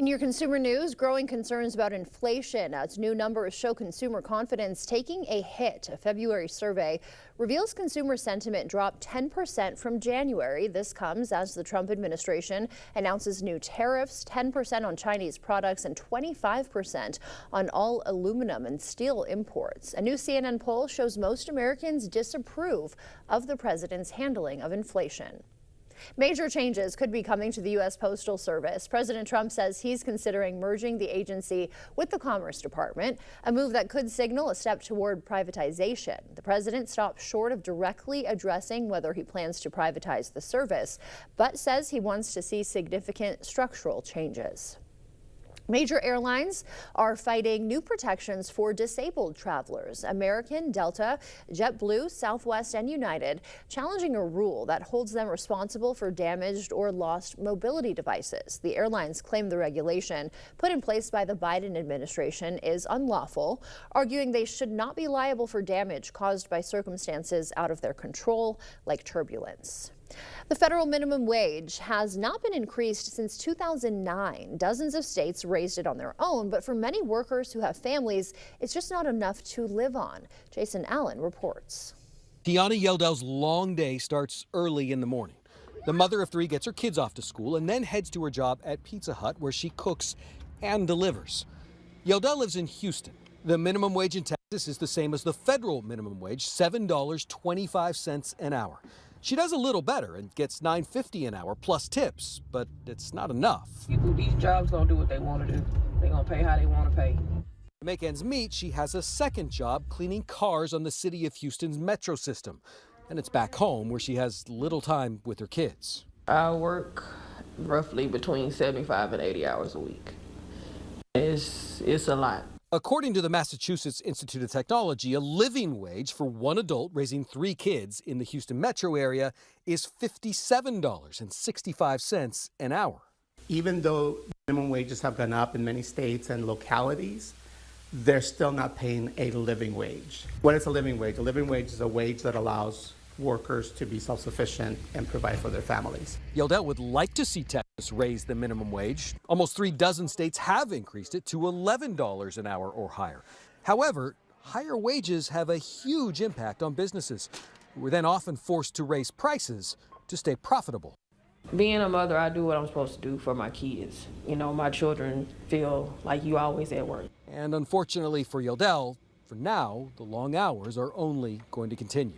In your consumer news, growing concerns about inflation as new numbers show consumer confidence taking a hit. A February survey reveals consumer sentiment dropped 10% from January. This comes as the Trump administration announces new tariffs, 10% on Chinese products and 25% on all aluminum and steel imports. A new CNN poll shows most Americans disapprove of the president's handling of inflation. Major changes could be coming to the U.S. Postal Service. President Trump says he's considering merging the agency with the Commerce Department, a move that could signal a step toward privatization. The president stopped short of directly addressing whether he plans to privatize the service, but says he wants to see significant structural changes. Major airlines are fighting new protections for disabled travelers. American, Delta, JetBlue, Southwest, and United challenging a rule that holds them responsible for damaged or lost mobility devices. The airlines claim the regulation put in place by the Biden administration is unlawful, arguing they should not be liable for damage caused by circumstances out of their control, like turbulence. The federal minimum wage has not been increased since 2009. Dozens of states raised it on their own, but for many workers who have families, it's just not enough to live on. Jason Allen reports. Tiana Yeldell's long day starts early in the morning. The mother of three gets her kids off to school and then heads to her job at Pizza Hut, where she cooks and delivers. Yeldell lives in Houston. The minimum wage in Texas is the same as the federal minimum wage, $7.25 an hour. She does a little better and gets $9.50 an hour plus tips, but it's not enough. These jobs gonna do what they want to do. They're gonna pay how they want to pay. To make ends meet, she has a second job cleaning cars on the city of Houston's metro system. And it's back home where she has little time with her kids. I work roughly between 75 and 80 hours a week. It's a lot. According to the Massachusetts Institute of Technology, a living wage for one adult raising three kids in the Houston metro area is $57.65 an hour. Even though minimum wages have gone up in many states and localities, they're still not paying a living wage. What is a living wage? A living wage is a wage that allows workers to be self-sufficient and provide for their families. Yeldell would like to see Texas raise the minimum wage. Almost 36 states have increased it to $11 an hour or higher. However, higher wages have a huge impact on businesses, who are then often forced to raise prices to stay profitable. Being a mother, I do what I'm supposed to do for my kids. You know, my children feel like you always at work. And unfortunately for Yeldell, for now, the long hours are only going to continue.